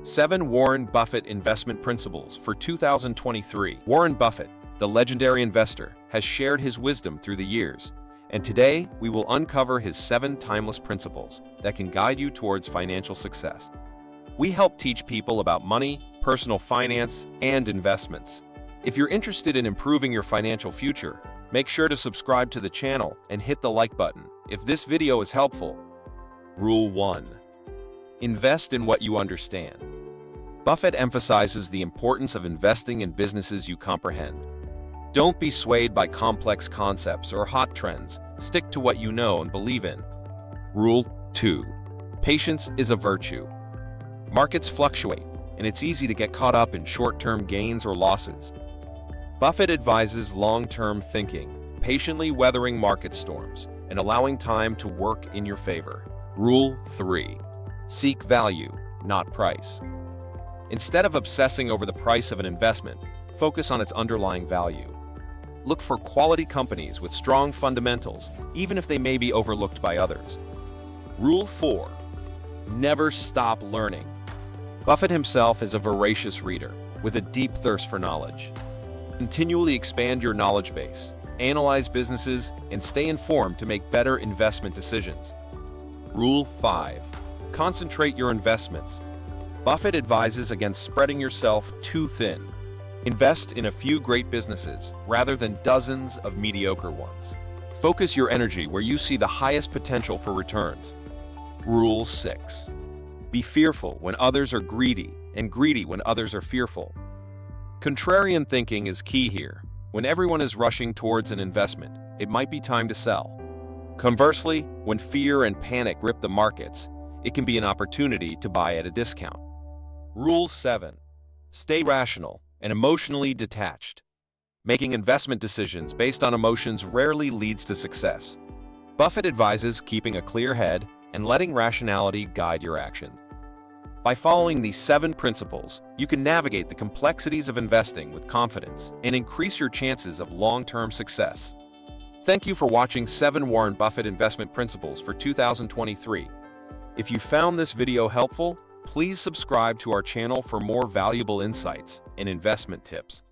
7 Warren Buffett Investment Principles for 2023. Warren Buffett, the legendary investor, has shared his wisdom through the years, and today we will uncover his 7 timeless principles that can guide you towards financial success. We help teach people about money, personal finance, and investments. If you're interested in improving your financial future, make sure to subscribe to the channel and hit the like button if this video is helpful. Rule 1. Invest in what you understand. Buffett emphasizes the importance of investing in businesses you comprehend. Don't be swayed by complex concepts or hot trends. Stick to what you know and believe in. Rule 2. Patience is a virtue. Markets fluctuate, and it's easy to get caught up in short-term gains or losses. Buffett advises long-term thinking, patiently weathering market storms, and allowing time to work in your favor. Rule 3. Seek value, not price. Instead of obsessing over the price of an investment, focus on its underlying value. Look for quality companies with strong fundamentals, even if they may be overlooked by others. Rule 4. Never stop learning. Buffett himself is a voracious reader with a deep thirst for knowledge. Continually expand your knowledge base, analyze businesses, and stay informed to make better investment decisions. Rule 5. Concentrate your investments. Buffett advises against spreading yourself too thin. Invest in a few great businesses rather than dozens of mediocre ones. Focus your energy where you see the highest potential for returns. Rule 6. Be fearful when others are greedy, and greedy when others are fearful. Contrarian thinking is key here. When everyone is rushing towards an investment, it might be time to sell. Conversely, when fear and panic grip the markets, it can be an opportunity to buy at a discount. Rule 7. Stay rational and emotionally detached. Making investment decisions based on emotions rarely leads to success. Buffett advises keeping a clear head and letting rationality guide your actions. By following these 7 principles, you can navigate the complexities of investing with confidence and increase your chances of long-term success. Thank you for watching 7 Warren Buffett Investment Principles for 2023. If you found this video helpful, please subscribe to our channel for more valuable insights and investment tips.